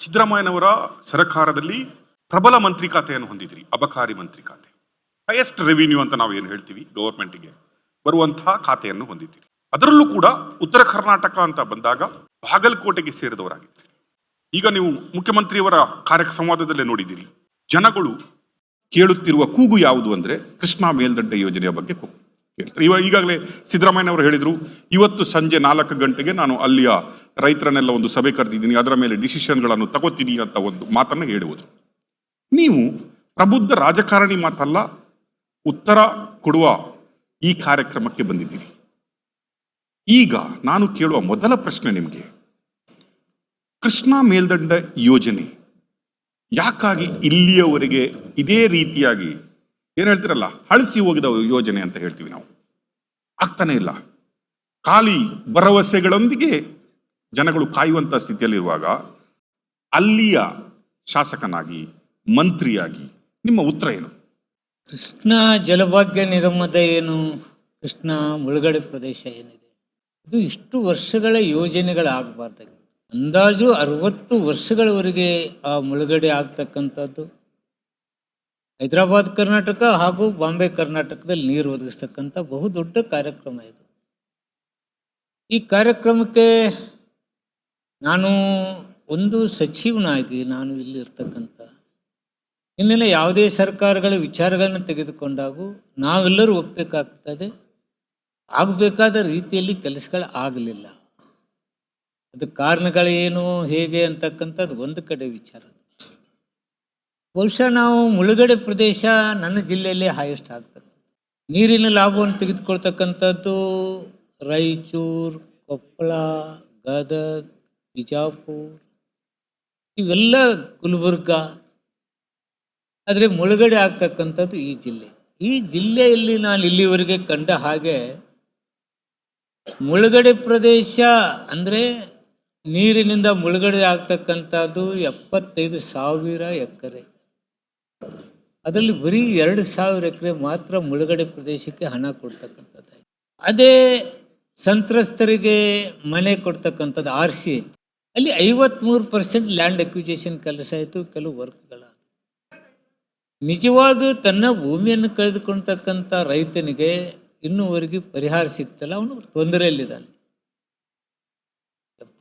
ಸಿದ್ದರಾಮಯ್ಯನವರ ಸರ್ಕಾರದಲ್ಲಿ ಪ್ರಬಲ ಮಂತ್ರಿ ಖಾತೆಯನ್ನು ಹೊಂದಿದ್ರಿ, ಅಬಕಾರಿ ಮಂತ್ರಿ ಖಾತೆ. ಹೈಯೆಸ್ಟ್ ರೆವಿನ್ಯೂ ಅಂತ ನಾವು ಏನು ಹೇಳ್ತೀವಿ, ಗವರ್ಮೆಂಟ್ಗೆ ಬರುವಂತಹ ಖಾತೆಯನ್ನು ಹೊಂದಿದ್ದೀರಿ. ಅದರಲ್ಲೂ ಕೂಡ ಉತ್ತರ ಕರ್ನಾಟಕ ಅಂತ ಬಂದಾಗ ಬಾಗಲಕೋಟೆಗೆ ಸೇರಿದವರಾಗಿದ್ರಿ. ಈಗ ನೀವು ಮುಖ್ಯಮಂತ್ರಿಯವರ ಕಾರ್ಯ ಸಂವಾದದಲ್ಲೇ ನೋಡಿದ್ದೀರಿ, ಜನಗಳು ಕೇಳುತ್ತಿರುವ ಕೂಗು ಯಾವುದು ಅಂದ್ರೆ ಕೃಷ್ಣಾ ಮೇಲ್ದಂಡೆ ಯೋಜನೆಯ ಬಗ್ಗೆ ಹೇಳ್ತಾರೆ. ಈಗಾಗಲೇ ಸಿದ್ದರಾಮಯ್ಯನವರು ಹೇಳಿದ್ರು, ಇವತ್ತು ಸಂಜೆ 4 ಗಂಟೆಗೆ ನಾನು ಅಲ್ಲಿಯ ರೈತರನ್ನೆಲ್ಲ ಒಂದು ಸಭೆ ಕರೆದಿದ್ದೀನಿ, ಅದರ ಮೇಲೆ ಡಿಸಿಷನ್ಗಳನ್ನು ತಗೋತೀನಿ ಅಂತ ಒಂದು ಮಾತನ್ನು ಹೇಳುವುದು. ನೀವು ಪ್ರಬುದ್ಧ ರಾಜಕಾರಣಿ ಮಾತಲ್ಲ, ಉತ್ತರ ಕೊಡುವ ಈ ಕಾರ್ಯಕ್ರಮಕ್ಕೆ ಬಂದಿದ್ದೀರಿ. ಈಗ ನಾನು ಕೇಳುವ ಮೊದಲ ಪ್ರಶ್ನೆ ನಿಮಗೆ, ಕೃಷ್ಣಾ ಮೇಲ್ದಂಡ ಯೋಜನೆ ಯಾಕಾಗಿ ಇಲ್ಲಿಯವರೆಗೆ ಇದೇ ರೀತಿಯಾಗಿ ಏನ್ ಹೇಳ್ತಿರಲ್ಲ, ಹಳಸಿ ಹೋಗಿದ ಯೋಜನೆ ಅಂತ ಹೇಳ್ತೀವಿ ನಾವು, ಆಗ್ತಾನೆ ಇಲ್ಲ. ಖಾಲಿ ಭರವಸೆಗಳೊಂದಿಗೆ ಜನಗಳು ಕಾಯುವಂತ ಸ್ಥಿತಿಯಲ್ಲಿರುವಾಗ ಅಲ್ಲಿಯ ಶಾಸಕನಾಗಿ ಮಂತ್ರಿಯಾಗಿ ನಿಮ್ಮ ಉತ್ತರ ಏನು? ಕೃಷ್ಣಾ ಜಲಭಾಗ್ಯ ನಿಗಮದ ಏನು ಕೃಷ್ಣಾ ಮುಳುಗಡೆ ಪ್ರದೇಶ ಏನಿದೆ, ಇದು ಇಷ್ಟು ವರ್ಷಗಳ ಯೋಜನೆಗಳಾಗಬಾರ್ದಾಗಿತ್ತು. ಅಂದಾಜು 60 ವರ್ಷಗಳವರೆಗೆ ಆ ಮುಳುಗಡೆ ಆಗ್ತಕ್ಕಂಥದ್ದು ಹೈದರಾಬಾದ್ ಕರ್ನಾಟಕ ಹಾಗೂ ಬಾಂಬೆ ಕರ್ನಾಟಕದಲ್ಲಿ ನೀರು ಒದಗಿಸ್ತಕ್ಕಂಥ ಬಹುದೊಡ್ಡ ಕಾರ್ಯಕ್ರಮ ಇದು. ಈ ಕಾರ್ಯಕ್ರಮಕ್ಕೆ ನಾನು ಒಂದು ಸಚಿವನಾಗಿ ನಾನು ಇಲ್ಲಿ ಇರ್ತಕ್ಕಂಥ ಇನ್ನಿನ ಯಾವುದೇ ಸರ್ಕಾರಗಳ ವಿಚಾರಗಳನ್ನು ತೆಗೆದುಕೊಂಡಾಗೂ ನಾವೆಲ್ಲರೂ ಒಪ್ಪಬೇಕಾಗ್ತದೆ, ಆಗಬೇಕಾದ ರೀತಿಯಲ್ಲಿ ಕೆಲಸಗಳು ಆಗಲಿಲ್ಲ. ಅದು ಕಾರಣಗಳೇನು ಹೇಗೆ ಅಂತಕ್ಕಂಥದ್ದು ಒಂದು ಕಡೆ ವಿಚಾರ. ಬಹುಶಃ ನಾವು ಮುಳುಗಡೆ ಪ್ರದೇಶ ನನ್ನ ಜಿಲ್ಲೆಯಲ್ಲೇ ಹೈಯೆಸ್ಟ್ ಆಗ್ತದೆ. ನೀರಿನ ಲಾಭವನ್ನು ತೆಗೆದುಕೊಳ್ತಕ್ಕಂಥದ್ದು ರಾಯಚೂರು, ಕೊಪ್ಪಳ, ಗದಗ, ಬಿಜಾಪುರ, ಇವೆಲ್ಲ ಗುಲ್ಬರ್ಗ. ಆದರೆ ಮುಳುಗಡೆ ಆಗ್ತಕ್ಕಂಥದ್ದು ಈ ಜಿಲ್ಲೆ. ಈ ಜಿಲ್ಲೆಯಲ್ಲಿ ನಾನು ಇಲ್ಲಿವರೆಗೆ ಕಂಡ ಹಾಗೆ ಮುಳುಗಡೆ ಪ್ರದೇಶ ಅಂದರೆ ನೀರಿನಿಂದ ಮುಳುಗಡೆ ಆಗ್ತಕ್ಕಂಥದ್ದು 75,000 ಎಕರೆ. ಅದರಲ್ಲಿ ಬರೀ 2,000 ಎಕರೆ ಮಾತ್ರ ಮುಳುಗಡೆ ಪ್ರದೇಶಕ್ಕೆ ಹಣ ಕೊಡ್ತಕ್ಕಂಥದ್ದು. ಅದೇ ಸಂತ್ರಸ್ತರಿಗೆ ಮನೆ ಕೊಡ್ತಕ್ಕಂಥದ್ದು RC ಅಲ್ಲಿ 53% ಲ್ಯಾಂಡ್ ಅಕ್ವಿಜೇಷನ್ ಕೆಲಸ ಆಯಿತು, ಕೆಲವು ವರ್ಕ್ಗಳ. ನಿಜವಾಗಿಯೂ ತನ್ನ ಭೂಮಿಯನ್ನು ಕಳೆದುಕೊಳ್ತಕ್ಕಂಥ ರೈತನಿಗೆ ಇನ್ನೂವರೆಗೆ ಪರಿಹಾರ ಸಿಗ್ತಲ್ಲ, ಅವನು ತೊಂದರೆಯಲ್ಲಿದ್ದಾನೆ.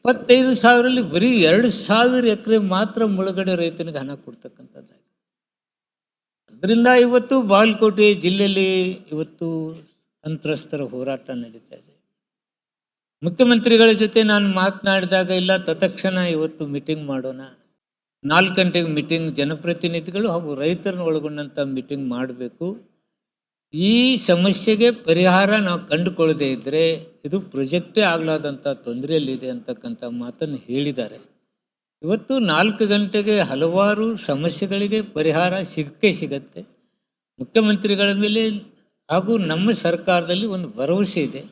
75,000ರಲ್ಲಿ ಬರೀ 2,000 ಎಕರೆ ಮಾತ್ರ ಮುಳುಗಡೆ ರೈತನಿಗೆ ಹಣ ಕೊಡ್ತಕ್ಕಂಥದ್ದು. ಅದರಿಂದ ಇವತ್ತು ಬಾಗಲಕೋಟೆ ಜಿಲ್ಲೆಯಲ್ಲಿ ಇವತ್ತು ಸಂತ್ರಸ್ತರ ಹೋರಾಟ ನಡೀತಾ ಇದೆ. ಮುಖ್ಯಮಂತ್ರಿಗಳ ಜೊತೆ ನಾನು ಮಾತನಾಡಿದಾಗ, ಇಲ್ಲ ತತ್ಕ್ಷಣ ಇವತ್ತು ಮೀಟಿಂಗ್ ಮಾಡೋಣ, 4 ಗಂಟೆಗೆ ಮೀಟಿಂಗ್, ಜನಪ್ರತಿನಿಧಿಗಳು ಹಾಗೂ ರೈತರನ್ನು ಒಳಗೊಂಡಂಥ ಮೀಟಿಂಗ್ ಮಾಡಬೇಕು. ಈ ಸಮಸ್ಯೆಗೆ ಪರಿಹಾರ ನಾವು ಕಂಡುಕೊಳ್ಳದೆ ಇದ್ದರೆ ಇದು ಪ್ರೊಜೆಕ್ಟೇ ಆಗಲಾದಂಥ ತೊಂದರೆಯಲ್ಲಿದೆ ಅಂತಕ್ಕಂಥ ಮಾತನ್ನು ಹೇಳಿದ್ದಾರೆ. ಇವತ್ತು 4 ಗಂಟೆಗೆ ಹಲವಾರು ಸಮಸ್ಯೆಗಳಿಗೆ ಪರಿಹಾರ ಸಿಗತ್ತೆ. ಮುಖ್ಯಮಂತ್ರಿಗಳ ಮೇಲೆ ಹಾಗೂ ನಮ್ಮ ಸರ್ಕಾರದಲ್ಲಿ ಒಂದು ಭರವಸೆ ಇದೆ.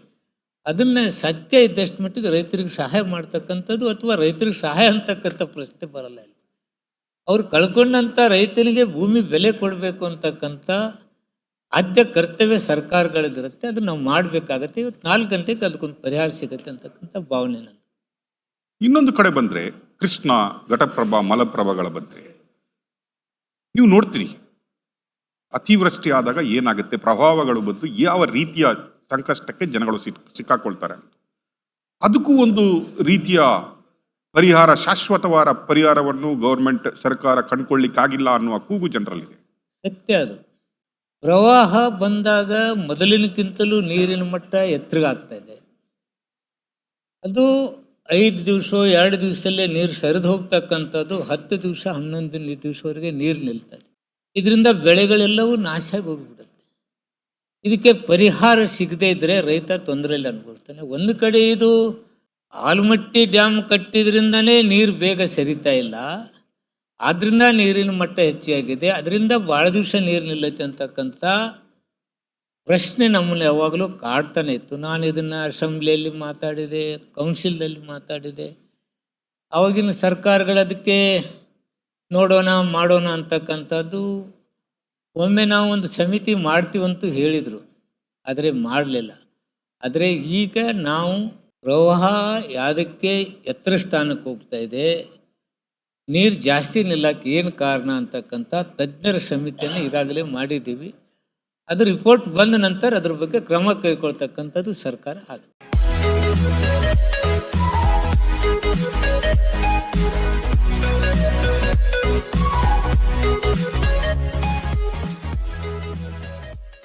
ಅದನ್ನು ಸತ್ಯ ಇದ್ದಷ್ಟು ಮಟ್ಟಿಗೆ ರೈತರಿಗೆ ಸಹಾಯ ಮಾಡ್ತಕ್ಕಂಥದ್ದು ಅಥವಾ ರೈತರಿಗೆ ಸಹಾಯ ಅಂತಕ್ಕಂಥ ಪ್ರಶ್ನೆ ಬರಲ್ಲ. ಅವ್ರು ಕಳ್ಕೊಂಡಂಥ ರೈತನಿಗೆ ಭೂಮಿ ಬೆಲೆ ಕೊಡಬೇಕು ಅಂತಕ್ಕಂಥ ಆದ್ಯ ಕರ್ತವ್ಯ ಸರ್ಕಾರಗಳದಿರುತ್ತೆ. ಅದು ನಾವು ಮಾಡಬೇಕಾಗತ್ತೆ. ಇವತ್ತು 4 ಗಂಟೆಗೆ ಅದಕ್ಕೊಂದು ಪರಿಹಾರ ಸಿಗುತ್ತೆ ಅಂತಕ್ಕಂಥ ಭಾವನೆ ನಂದು. ಇನ್ನೊಂದು ಕಡೆ ಬಂದ್ರೆ ಕೃಷ್ಣ, ಘಟಪ್ರಭಾ, ಮಲಪ್ರಭಾಗಳ ಬಂದ್ರೆ ನೀವು ನೋಡ್ತೀರಿ, ಅತಿವೃಷ್ಟಿ ಆದಾಗ ಏನಾಗುತ್ತೆ, ಪ್ರಭಾವಗಳು ಬಂದು ಯಾವ ರೀತಿಯ ಸಂಕಷ್ಟಕ್ಕೆ ಜನಗಳು ಸಿಕ್ಕಾಕೊಳ್ತಾರೆ ಅಂತ. ಅದಕ್ಕೂ ಒಂದು ರೀತಿಯ ಪರಿಹಾರ, ಶಾಶ್ವತವಾದ ಪರಿಹಾರವನ್ನು ಗೌರ್ಮೆಂಟ್ ಸರ್ಕಾರ ಕಂಡುಕೊಳ್ಳಿಕ್ಕಾಗಿಲ್ಲ ಅನ್ನುವ ಕೂಗು ಜನರಲ್ಲಿದೆ. ಸತ್ಯ ಅದು. ಪ್ರವಾಹ ಬಂದಾಗ ಮೊದಲಿನಕ್ಕಿಂತಲೂ ನೀರಿನ ಮಟ್ಟ ಎತ್ತರಗಾಗ್ತಾ ಇದೆ. ಅದು 5 ದಿವಸ 2 ದಿವಸದಲ್ಲೇ ನೀರು ಸರಿದು ಹೋಗ್ತಕ್ಕಂಥದ್ದು 10 ದಿವಸ 11 ದಿವಸವರೆಗೆ ನೀರು ನಿಲ್ತದೆ. ಇದರಿಂದ ಬೆಳೆಗಳೆಲ್ಲವೂ ನಾಶ ಆಗಿ ಹೋಗ್ಬಿಡುತ್ತೆ. ಇದಕ್ಕೆ ಪರಿಹಾರ ಸಿಗದೇ ಇದ್ದರೆ ರೈತ ತೊಂದರೆಯಲ್ಲಿ ಅನುಭವಿಸ್ತಾನೆ. ಒಂದು ಕಡೆ ಇದು ಆಲಮಟ್ಟಿ ಡ್ಯಾಮ್ ಕಟ್ಟಿದ್ರಿಂದನೇ ನೀರು ಬೇಗ ಸರಿತಾ ಇಲ್ಲ, ಆದ್ದರಿಂದ ನೀರಿನ ಮಟ್ಟ ಹೆಚ್ಚಾಗಿದೆ, ಅದರಿಂದ ಭಾಳ ದಿವಸ ನೀರು ನಿಲ್ಲೈತೆ ಅಂತಕ್ಕಂಥ ಪ್ರಶ್ನೆ ನಮ್ಮನ್ನು ಯಾವಾಗಲೂ ಕಾಡ್ತಾನೆ ಇತ್ತು. ನಾನು ಇದನ್ನು ಅಸೆಂಬ್ಲಿಯಲ್ಲಿ ಮಾತಾಡಿದೆ, ಕೌನ್ಸಿಲ್ನಲ್ಲಿ ಮಾತಾಡಿದೆ. ಆವಾಗಿನ ಸರ್ಕಾರಗಳು ಅದಕ್ಕೆ ನೋಡೋಣ ಮಾಡೋಣ ಅಂತಕ್ಕಂಥದ್ದು. ಒಮ್ಮೆ ನಾವು ಒಂದು ಸಮಿತಿ ಮಾಡ್ತೀವಂತೂ ಹೇಳಿದರು, ಆದರೆ ಮಾಡಲಿಲ್ಲ. ಆದರೆ ಈಗ ನಾವು ಪ್ರವಾಹ ಯಾವುದಕ್ಕೆ ಎತ್ತರ ಸ್ಥಾನಕ್ಕೆ ಹೋಗ್ತಾ ಇದೆ, ನೀರು ಜಾಸ್ತಿ ನಿಲ್ಲಕ್ಕೆ ಏನು ಕಾರಣ ಅಂತಕ್ಕಂಥ ತಜ್ಞರ ಸಮಿತಿಯನ್ನು ಈಗಾಗಲೇ ಮಾಡಿದ್ದೀವಿ. ಅದು ರಿಪೋರ್ಟ್ ಬಂದ ನಂತರ ಅದ್ರ ಬಗ್ಗೆ ಕ್ರಮ ಕೈಗೊಳ್ತಕ್ಕಂಥದ್ದು ಸರ್ಕಾರ ಆಗುತ್ತೆ.